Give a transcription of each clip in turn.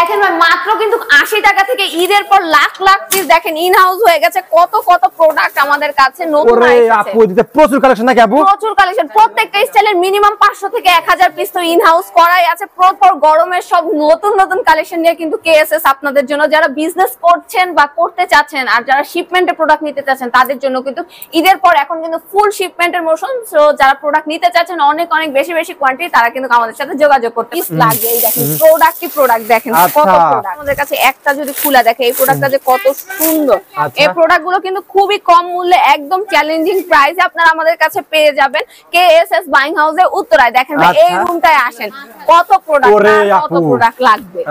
দেখেন ভাই মাত্র কিন্তু 80 টাকা থেকে ঈদের পর লাখ লাখ পিস দেখেন ইন হাউস হয়ে গেছে। কত কত প্রোডাক্ট আমাদের কাছে নতুন এসেছে। আপু দিতে প্রচুর কালেকশন নাকি আপু? প্রচুর কালেকশন, প্রত্যেকটা স্টাইলের মিনিমাম 500 থেকে 1000 পিস তো ইন হাউস করাই আছে। প্রপার গরমের সব নতুন নতুন কালেকশন নিয়ে কিন্তু কেএসএস আপনাদের জন্য, যারা বিজনেস করছেন বা করতে চাচ্ছেন আর যারা শিপমেন্টে প্রোডাক্ট নিতে চাচ্ছেন তাদের জন্য কিন্তু ঈদের পর এখন কিন্তু ফুল শিপমেন্টের মৌসুম। সো যারা প্রোডাক্ট নিতে চাচ্ছেন অনেক অনেক বেশি বেশি কোয়ান্টিটি, তারা কিন্তু আমাদের সাথে যোগাযোগ করতে লাগবে। এই দেখেন প্রোডাক্টই প্রোডাক্ট, দেখেন কত প্রোডাক্ট আমাদের কাছে। একটা যদি খুলে দেখে এই প্রোডাক্টটা যে কত সুন্দর, এই প্রোডাক্ট গুলো কিন্তু খুবই কম মূল্যে একদম চ্যালেঞ্জিং প্রাইসে আপনারা আমাদের কাছে পেয়ে যাবেন কেএসএস বাইং হাউসের উত্তরায়। দেখেন এই রুমটায় আসেন, কত প্রোডাক্ট লাগবে।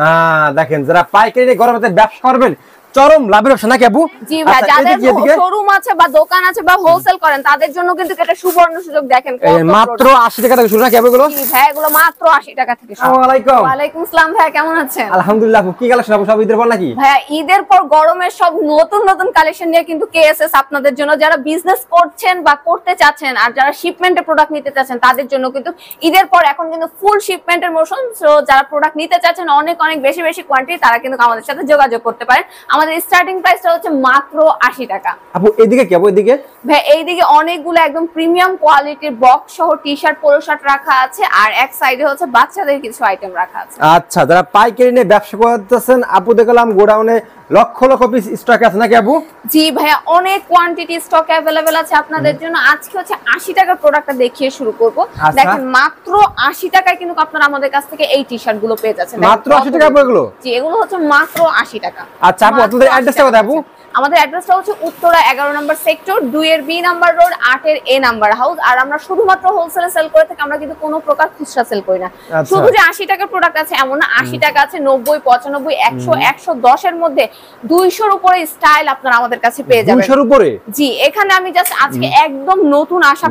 দেখেন যারা পাইকারি গরমে ব্যবসা করবেন চরম লাভের ব্যবসা নাকি আপু? জি ভাই, যাদের শোরুম আছে বা দোকান আছে বা হোলসেল করেন তাদের জন্য কিন্তু এটা সুবর্ণ সুযোগ। দেখেন মাত্র 80 টাকা থেকে শুরু নাকি এগুলো? জি ভাই, এগুলো মাত্র 80 টাকা থেকে শুরু। আসসালামু আলাইকুম। ওয়া আলাইকুম আসসালাম ভাই, কেমন আছেন? আলহামদুলিল্লাহ। আপু কি কালেকশন আপু, সব ঈদের পর নাকি? ভাই ঈদের পর গরমের সব নতুন নতুন কালেকশন নিয়ে কিন্তু কেএসএস আপনাদের জন্য, যারা বিজনেস করছেন বা করতে চাচ্ছেন আর যারা শিপমেন্টে প্রোডাক্ট নিতে চাচ্ছেন তাদের জন্য কিন্তু ঈদের পর এখন কিন্তু ফুল শিপমেন্টের মৌসুম। সো যারা প্রোডাক্ট নিতে চাচ্ছেন অনেক অনেক বেশি বেশি কোয়ান্টিটি, তারা কিন্তু আমাদের সাথে যোগাযোগ করতে পারেন। আমাদের স্টার্টিং প্রাইস হচ্ছে মাত্র 80 টাকা। আপু এদিকে কি আপু? এদিকে ভাই এইদিকে অনেকগুলো একদম প্রিমিয়াম কোয়ালিটির বক্স সহ টি-শার্ট পোলো শার্ট রাখা আছে, আর এক সাইডে হচ্ছে বাচ্চাদের কিছু আইটেম রাখা আছে। আচ্ছা, যারা পাইকারি নিয়ে ব্যবসা করতেছেন আপু দেখলাম গোডাউনে লক্ষ লক্ষ পিস স্টক আছে নাকি আপু? জি ভাইয়া, অনেক কোয়ান্টিটি স্টক अवेलेबल আছে আপনাদের জন্য। আজকে হচ্ছে 80 টাকার প্রোডাক্টটা দেখিয়ে শুরু করব। দেখেন মাত্র 80 টাকায় কিন্তু আপনারা আমাদের কাছ থেকে এই টি-শার্ট গুলো পেয়ে যাচ্ছেন। মাত্র 80 টাকা এগুলো? জি, এগুলো হচ্ছে মাত্র 80 টাকা। আচ্ছা আপু আপনাদের অ্যাড্রেসটা কোথায় আপু? আমাদের অ্যাড্রেসটা হচ্ছে উত্তরা 11 নম্বর সেক্টর 2 এর বি নাম্বার রোড 8 এর এ নাম্বার হাউস। আর আমরা শুধুমাত্র হোলসেলে সেল করে থাকি, আমরা কিন্তু কোনো প্রকার খুচরা সেল করি না। শুধু যে 80 টাকার প্রোডাক্ট আছে এমন না, 80 টাকা আছে, 90, 95, 100, 110 এর মধ্যে 200 এর উপরে স্টাইল আপনারা আমাদের কাছে পেয়ে যাবেন। 200 এর উপরে? জি, এখানে আমি জাস্ট আজকে একদম নতুন আসা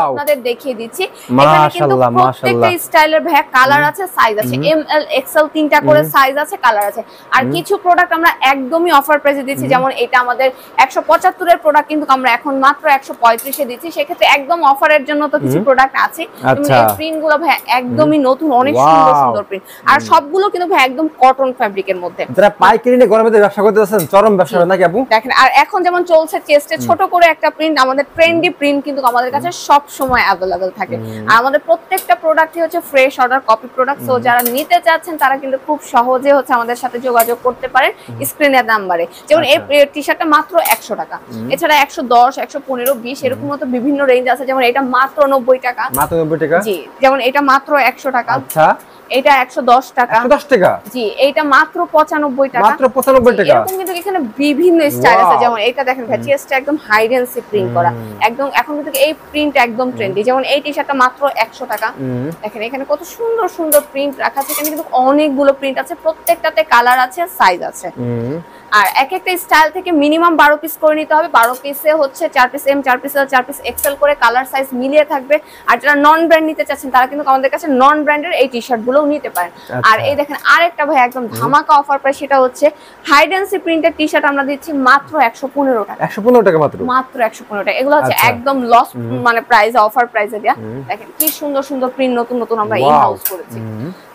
আপনাদের দেখিয়ে দিচ্ছি। এখানে কিন্তু প্রত্যেকটা স্টাইলের ভাই কালার আছে, সাইজ আছে, এম এল এক্সেল তিনটা করে সাইজ আছে, কালার আছে। আর কিছু প্রোডাক্ট আমরা একদমই অফার প্রাইসে দিচ্ছি, যেমন এটা আমাদের 175 এর প্রোডাক্ট কিন্তু আমরা এখন মাত্র 135 এ দিচ্ছি। সেক্ষেত্রে একদম অফারের জন্য তো কিছু প্রোডাক্ট আছে। এই প্রিন্ট গুলো ভাই একদমই নতুন, অনেক সুন্দর সুন্দর প্রিন্ট, আর সবগুলো কিন্তু ভাই একদম কটন ফ্যাব্রিকের মধ্যে। যারা পাইকারি নিয়ে গরমে ব্যবসা করতে যাচ্ছেন চরম ব্যবসা নাকি আপু? দেখেন, আর এখন যেমন চলছে চেস্টে ছোট করে একটা প্রিন্ট, আমাদের ট্রেন্ডি প্রিন্ট কিন্তু আমাদের কাছে সব সময় अवेलेबल থাকে। আর আমাদের প্রত্যেকটা প্রোডাক্টই হচ্ছে fresh order copy product. So যারা নিতে চাচ্ছেন তারা কিন্তু খুব সহজে হচ্ছে আমাদের সাথে যোগাযোগ করতে পারেন স্ক্রিনের নাম্বারে। যেমন এই টি-শার্টটা মাত্র 100 টাকা, এছাড়া 110, 115, 20 এরকম মতো বিভিন্ন রেঞ্জ আছে। যেমন এটা মাত্র 90 টাকা। মাত্র 90 টাকা? জি, যেমন এটা মাত্র 100 টাকা। আচ্ছা, এটা 110 টাকা। 110 টাকা? জি, এইটা মাত্র 95 টাকা। মাত্র 95 টাকা? এরকম কিন্তু এখানে বিভিন্ন স্টাইল আছে। যেমন এটা দেখেন ভাই, চেস্টটা একদম হাইডেন্সি প্রিন্ট করা, একদম এখন কিন্তু এই প্রিন্ট একদম ট্রেন্ডি। যেমন এই টি-শার্টটা মাত্র 100 টাকা। দেখেন এখানে কত সুন্দর সুন্দর প্রিন্ট রাখা আছে। এখানে কিন্তু অনেকগুলো প্রিন্ট আছে, প্রত্যেকটাতে কালার আছে, সাইজ আছে। আর এক একটা স্টাইল থেকে মিনিমাম 12 পিস করে নিতে হবে। 12 পিসে হচ্ছে 4 পিস এম, 4 পিস এল, 4 পিস এক্সেল করে কালার সাইজ মিলিয়ে থাকবে। আর যারা নন ব্র্যান্ড নিতে চাচ্ছেন তারা কিন্তু আমাদের কাছে নন ব্র্যান্ডের এই টি-শার্ট গুলোও নিতে পারেন। আর এই দেখেন আরেকটা ভাই একদম ধামাকা অফার প্রাইস, সেটা হচ্ছে হাইডেন্সি প্রিন্টের টি-শার্ট আমরা দিচ্ছি মাত্র 115 টাকা। 115 টাকা মাত্র? মাত্র 115 টাকা। এগুলো হচ্ছে একদম লস মানে প্রাইস, অফার প্রাইসে দেয়া। দেখেন কি সুন্দর সুন্দর প্রিন্ট নতুন নতুন আমরা ইন হাউস করেছি।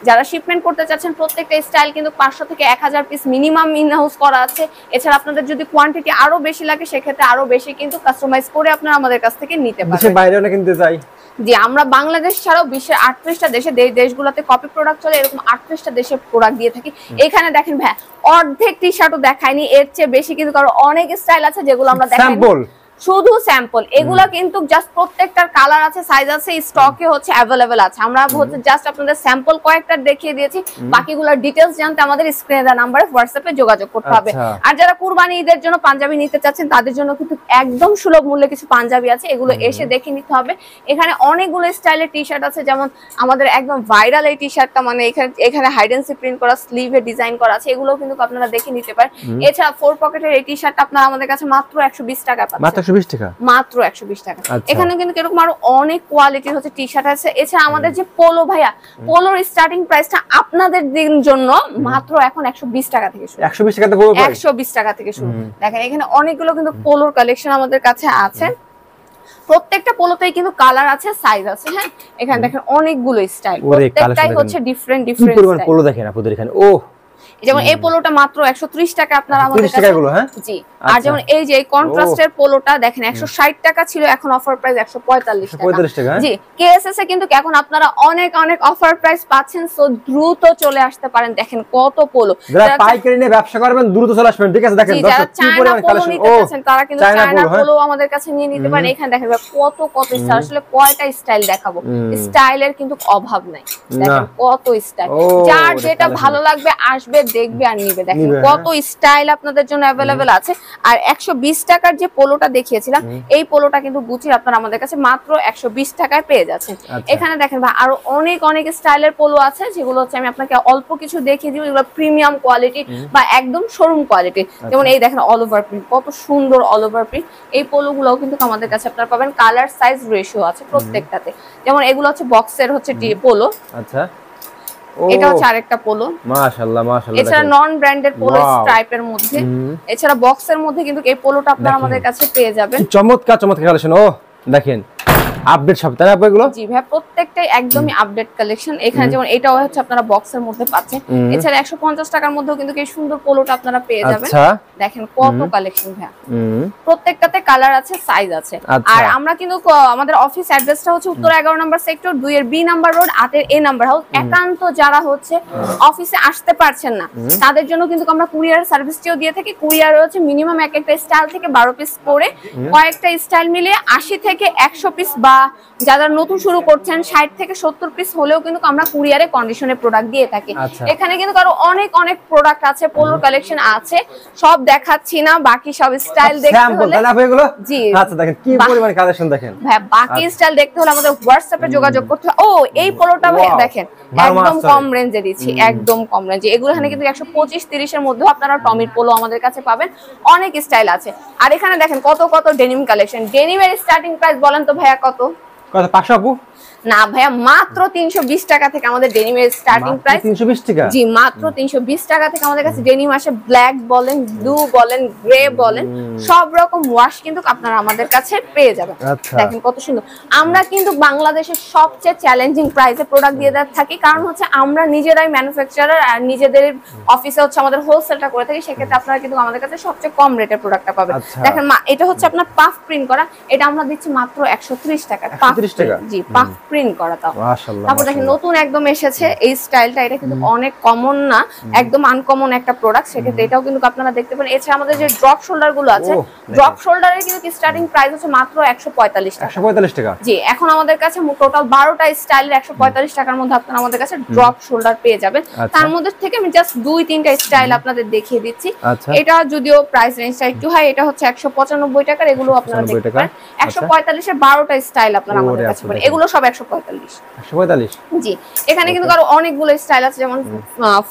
যারা শিপমেন্ট করতে চাচ্ছেন প্রত্যেকটা স্টাইল কিন্তু 500 থেকে 1000 পিস মিনিমাম ইন হাউস করা আছে। এছাড়া আপনাদের যদি কোয়ান্টিটি আরো বেশি লাগে সেক্ষেত্রে আরো বেশি কিন্তু কাস্টমাইজ করে আপনারা আমাদের কাছ থেকে নিতে পারবেন। দেশের বাইরেও না কিনতে চাই? জি, আমরা বাংলাদেশ ছাড়াও বিশ্বের 38টা দেশে, দেশগুলোতে কপি প্রোডাক্ট চলে, এরকম 38টা দেশে প্রোডাক্ট দিয়ে থাকি। এখানে দেখেন ভাই অর্ধেক টি-শার্টও দেখায়নি, এর চেয়ে বেশি কিন্তু কারণ অনেক স্টাইল আছে যেগুলো আমরা দেখাইনি, শুধু স্যাম্পল। এগুলা কিন্তু জাস্ট প্রত্যেকটার কালার আছে, সাইজ আছে, স্টকে হচ্ছে अवेलेबल আছে। আমরা হচ্ছে জাস্ট আপনাদের স্যাম্পল কয়েকটা দেখিয়ে দিয়েছি, বাকিগুলোর ডিটেইলস জানতে আমাদের স্ক্রিনে দেওয়া নম্বরে হোয়াটসঅ্যাপে যোগাযোগ করতে হবে। আর যারা কুরবানি ঈদের জন্য পাঞ্জাবি নিতে চাচ্ছেন তাদের জন্য কিন্তু একদম সুলভ মূল্যে কিছু পাঞ্জাবি আছে, এগুলো এসে দেখে নিতে হবে। এখানে অনেকগুলো স্টাইলের টি-শার্ট আছে, যেমন আমাদের একদম ভাইরাল এই টি-শার্টটা, মানে এখানে হাইডেন্সি প্রিন্ট করা, স্লিভে ডিজাইন করা আছে, এগুলো কিন্তু আপনারা দেখে নিতে পারেন। এছাড়া 4 পকেটের এই টি-শার্টটা আপনারা আমাদের কাছে মাত্র 120 টাকা পাচ্ছেন। মাত্র 120 টাকা? মাত্র 120 টাকা। এখানে কিন্তু এরকম আরো অনেক কোয়ালিটির হচ্ছে টি-শার্ট আছে। এছাড়া আমাদের যে পোলো ভাইয়া, পোলোর স্টার্টিং প্রাইসটা আপনাদের জন্য মাত্র এখন 120 টাকা থেকে শুরু। 120 টাকা থেকে শুরু? 120 টাকা থেকে শুরু। দেখেন এখানে অনেকগুলো কিন্তু পোলোর কালেকশন আমাদের কাছে আছে। প্রত্যেকটা পোলোতেই কিন্তু কালার আছে, সাইজ আছে। হ্যাঁ, এখানে দেখেন অনেকগুলো স্টাইল, প্রত্যেকটাই হচ্ছে ডিফারেন্ট ডিফারেন্ট স্টাইল। পোলো দেখেন আপনাদের এখানে, ও যেমন এই পোলোটা মাত্র 130 টাকা আপনারা আমাদের কাছে হ্যাঁ জি। আর যেমন এই যে এই কন্ট্রাস্টের পোলোটা দেখেন 160 টাকা ছিল, এখন অফার প্রাইস 145 টাকা জি। কেএসএস এ কিন্তু এখন আপনারা অনেক অনেক অফার প্রাইস পাচ্ছেন, সো দ্রুত চলে আসতে পারেন। দেখেন কত পোলো, যারা পাইকারি নিয়ে ব্যবসা করবেন দ্রুত চলে আসবেন, ঠিক আছে? দেখেন দর্শক কি পরিমাণ কালেকশন, ও তারা কিন্তু চায়না পোলো আমাদের কাছে নিয়ে নিতে পারেন। এখানে দেখেন কত কত স্টাইল, আসলে কয়টা স্টাইল দেখাবো, স্টাইলের কিন্তু অভাব নাই। দেখেন কত স্টাইল, যার যেটা ভালো লাগবে আসবে দেখবে আর নিবে। দেখেন কত স্টাইল আপনাদের জন্য अवेलेबल আছে। আর 120 টাকার যে পোলোটা দেখিয়েছিলাম, এই পোলোটা কিন্তু গুচির আপনারা আমাদের কাছে মাত্র 120 টাকায় পেয়ে যাচ্ছেন। এখানে দেখেন ভাই আরো অনেক অনেক স্টাইলের পোলো আছে, যেগুলো হচ্ছে আমি আপনাকে অল্প কিছু দেখিয়ে দিব, এগুলো প্রিমিয়াম কোয়ালিটি বা একদম শোরুম কোয়ালিটি। যেমন এই দেখেন অল ওভার প্রিন্ট, কত সুন্দর অল ওভার প্রিন্ট। এই পোলোগুলোও কিন্তু আমাদের কাছে আপনারা পাবেন, কালার সাইজ রেশিও আছে প্রত্যেকটাতে। যেমন এগুলো হচ্ছে বক্সের হচ্ছে পোলো, আচ্ছা এটা হচ্ছে আরেকটা পোলো, মাশাআল্লাহ মাশাআল্লাহ। এছাড়া নন ব্র্যান্ডেড পোলো স্ট্রাইপের মধ্যে, এছাড়া বক্সের মধ্যে কিন্তু এই পোলোটা আপনারা আমাদের কাছে পেয়ে যাবেন। চমৎকার চমৎকার কালেকশন, ও দেখেন আপডেট সব তাই না এগুলো? জি ভাই, প্রত্যেকটাই একদমই আপডেট কালেকশন। এখানে যেমন এটাও হচ্ছে আপনারা বক্সের মধ্যে পাচ্ছেন। এছাড়া 150 টাকার মধ্যেও কিন্তু এই সুন্দর পোলোটা আপনারা পেয়ে যাবেন। দেখেন কত কালেকশন ভাই, প্রত্যেকটাতে কালার আছে, সাইজ আছে। আর আমরা কিন্তু আমাদের অফিস অ্যাড্রেসটা হচ্ছে উত্তর 11 নম্বর সেক্টর 2 এর বি নাম্বার রোড 8 এর এ নাম্বার হাউস। একান্ত যারা হচ্ছে অফিসে আসতে পারছেন না তাদের জন্য কিন্তু আমরা কুরিয়ার সার্ভিসটিও দিয়ে থাকি। কুরিয়ার হচ্ছে মিনিমাম এক একটা স্টাইল থেকে 12 পিস করে কয়েকটা স্টাইল মিলিয়ে 80 থেকে 100 পিস বা যারা নতুন শুরু করছেন 60 থেকে 70 পিস হলেও কিন্তু আমরা কুরিয়ারে কন্ডিশনে প্রোডাক্ট দিয়ে থাকি। এখানে কিন্তু আরো অনেক অনেক প্রোডাক্ট আছে, পোলোর কালেকশন আছে, সব দেখাচ্ছি না, বাকি সব স্টাইল দেখতে হলে জি আচ্ছা দেখেন কি পরিমাণ কালেকশন দেখেন ভাই, বাকি স্টাইল দেখতে হলে আমাদের হোয়াটসঅ্যাপে যোগাযোগ করতে হবে। ও এই পোলোটা ভাই দেখেন একদম কম রেঞ্জে দিচ্ছি, একদম কম রেঞ্জে। এগুলো এখানে কিন্তু 125-30 এর মধ্যে আপনারা টমির পোলো আমাদের কাছে পাবেন, অনেক স্টাইল আছে। আর এখানে দেখেন কত কত ডেনিম কালেকশন। ডেনিমের স্টার্টিং প্রাইস বলেন তো ভাইয়া কত? কত 500 আপু? না ভাইয়া, মাত্র 320 টাকা থেকে আমাদের ডেনিমের স্টার্টিং প্রাইস। 320 টাকা? জি, মাত্র 320 টাকা থেকে আমাদের কাছে ডেনিম আসে। ব্ল্যাক বলেন, ব্লু বলেন, গ্রে বলেন, সব রকম ওয়াশ কিন্তু আপনারা আমাদের কাছে পেয়ে যাবেন। দেখেন কত সুন্দর। আমরা কিন্তু বাংলাদেশের সবচেয়ে চ্যালেঞ্জিং প্রাইসে প্রোডাক্ট দিয়ে থাকি, কারণ হচ্ছে আমরা নিজেরাই ম্যানুফ্যাকচারার আর নিজেদের অফিসে হচ্ছে আমাদের হোলসেলটা করে থাকি। সেক্ষেত্রে আপনারা কিন্তু আমাদের কাছে সবচেয়ে কম রেটের প্রোডাক্টটা পাবেন। দেখেন এটা হচ্ছে আপনার পাফ প্রিন্ট করা, এটা আমরা দিচ্ছি মাত্র 130 টাকা। 130 টাকা? জি, পাফ প্রিন্ট করা। তাও মাশাআল্লাহ। তারপর দেখেন নতুন একদম এসেছে এই স্টাইলটা, এটা কিন্তু অনেক কমন না, একদম আনকমন একটা প্রোডাক্ট। সেক্ষেত্রে এটাও কিন্তু আপনারা দেখতে পারেন। এছাড়া আমাদের যে ড্রপ শোল্ডার গুলো আছে, ড্রপ শোল্ডারের কিন্তু স্টার্টিং প্রাইস হচ্ছে মাত্র 145 টাকা। 145 টাকা? জি, এখন আমাদের কাছে টোটাল 12টা স্টাইলের 145 টাকার মধ্যে আপনারা আমাদের কাছে ড্রপ শোল্ডার পেয়ে যাবেন। তার মধ্যে থেকে আমি জাস্ট 2-3টা স্টাইল আপনাদের দেখিয়ে দিচ্ছি। এটা যদিও প্রাইস রেঞ্জটা একটু হাই, এটা হচ্ছে 195 টাকার। এগুলো আপনারা দেখতে পারেন 145 এর 12টা স্টাইল আপনারা আমাদের কাছে পাবেন। এগুলো সব 145। জি, এখানে কিন্তু আরো অনেকগুলো স্টাইল আছে, যেমন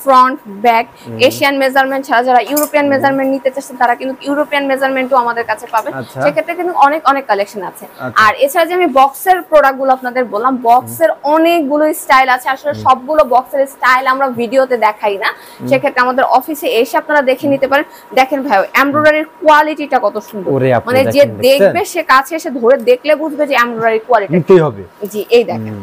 ফ্রন্ট, ব্যাক, এশিয়ান মেজারমেন্ট ছাড়া যারা ইউরোপিয়ান মেজারমেন্ট নিতে চাচ্ছেন তারা কিন্তু ইউরোপিয়ান মেজারমেন্টও আমাদের কাছে পাবেন। সেক্ষেত্রে কিন্তু অনেক অনেক কালেকশন আছে। আর এছাড়া যে আমি বক্সের প্রোডাক্টগুলো আপনাদের বললাম, বক্সের অনেকগুলো স্টাইল আছে। আসলে সবগুলো বক্সের স্টাইল আমরা ভিডিওতে দেখাই না, সেক্ষেত্রে আমাদের অফিসে এসে আপনারা দেখে নিতে পারেন। দেখেন ভাই, এমব্রয়ডারির কোয়ালিটিটা কত সুন্দর, মানে যে দেখবে সে কাছে এসে ধরে দেখলে বুঝবে যে এমব্রয়ডারির কোয়ালিটি নিতেই হবে। জি, এই দেখেন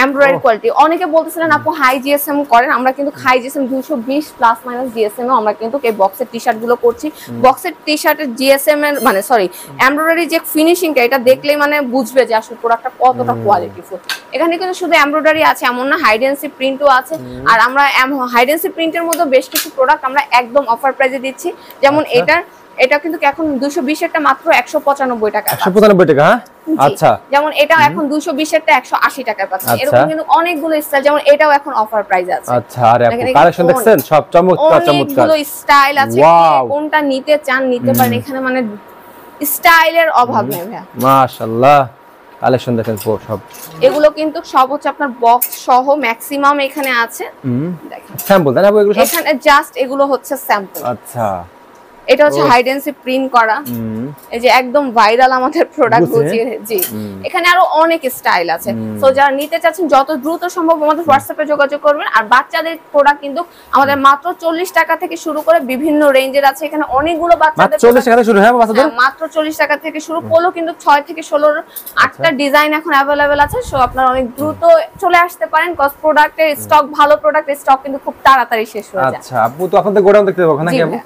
এমব্রয়ডারি কোয়ালিটি। অনেকে বলতেছিলেন আপু হাই জিএসএম করেন, আমরা কিন্তু high GSM 220 plus minus GSM এও আমরা কিন্তু এই বক্সের টি-শার্ট গুলো করছি। বক্সের টি-শার্টের জিএসএম এর মানে সরি এমব্রয়ডারি যে ফিনিশিংটা, এটা দেখলেই মানে বুঝবে যে আসলে প্রোডাক্টটা কতটা কোয়ালিটিফুল। এখানে কিন্তু শুধু এমব্রয়ডারি আছে এমন না, হাইডেন্সি প্রিন্টও আছে। আর আমরা হাইডেন্সি প্রিন্টের মধ্যে বেশ কিছু প্রোডাক্ট আমরা একদম অফার প্রাইসে দিচ্ছি। যেমন এটা কিন্তু এখন 220 এরটা মাত্র 195 টাকা। 195 টাকা? আচ্ছা। যেমন এটা এখন 220 এরটা 180 টাকায় পাচ্ছেন। এরকম কিন্তু অনেকগুলো স্টাইল, যেমন এটাও এখন অফার প্রাইস আছে। আচ্ছা, আরে আপু কালেকশন দেখছেন সব চমৎকার চমৎকার, অনেকগুলো স্টাইল আছে, কোনটা নিতে চান নিতে পারেন। এখানে মানে স্টাইলের অভাব নেই ভাই, মাশাআল্লাহ। কালেকশন দেখেন সব, এগুলো কিন্তু সব হচ্ছে আপনার বক্স সহ ম্যাক্সিমাম এখানে আছে। দেখেন স্যাম্পল, তাই না? এগুলো সব এখানে জাস্ট এগুলো হচ্ছে স্যাম্পল। আচ্ছা, এটা হচ্ছে হাইডেন্সি প্রিন্ট করা, এই যে একদম ভাইরাল আমাদের প্রোডাক্ট বুঝিয়ে। জি, এখানে আরো অনেক স্টাইল আছে। তো যারা নিতে চাচ্ছেন যত দ্রুত সম্ভব আমাদের হোয়াটসঅ্যাপে যোগাযোগ করবেন। আর বাচ্চাদের প্রোডাক্ট কিন্তু আমাদের মাত্র 40 টাকা থেকে শুরু করে বিভিন্ন রেঞ্জের আছে। এখানে অনেকগুলো বাচ্চাদের 40 টাকা থেকে শুরু। হ্যাঁ বাচ্চাদের মাত্র 40 টাকা থেকে শুরু। পোলো কিন্তু 6 থেকে 16 8টা ডিজাইন এখন अवेलेबल আছে। সো আপনারা অনেক দ্রুত চলে আসতে পারেন, কজ প্রোডাক্টের স্টক, ভালো প্রোডাক্টের স্টক কিন্তু খুব তাড়াতাড়ি শেষ হয়ে যায়। আচ্ছা আপু, তো আপনাদের গোডাউন দেখতে পাবো নাকি আপু?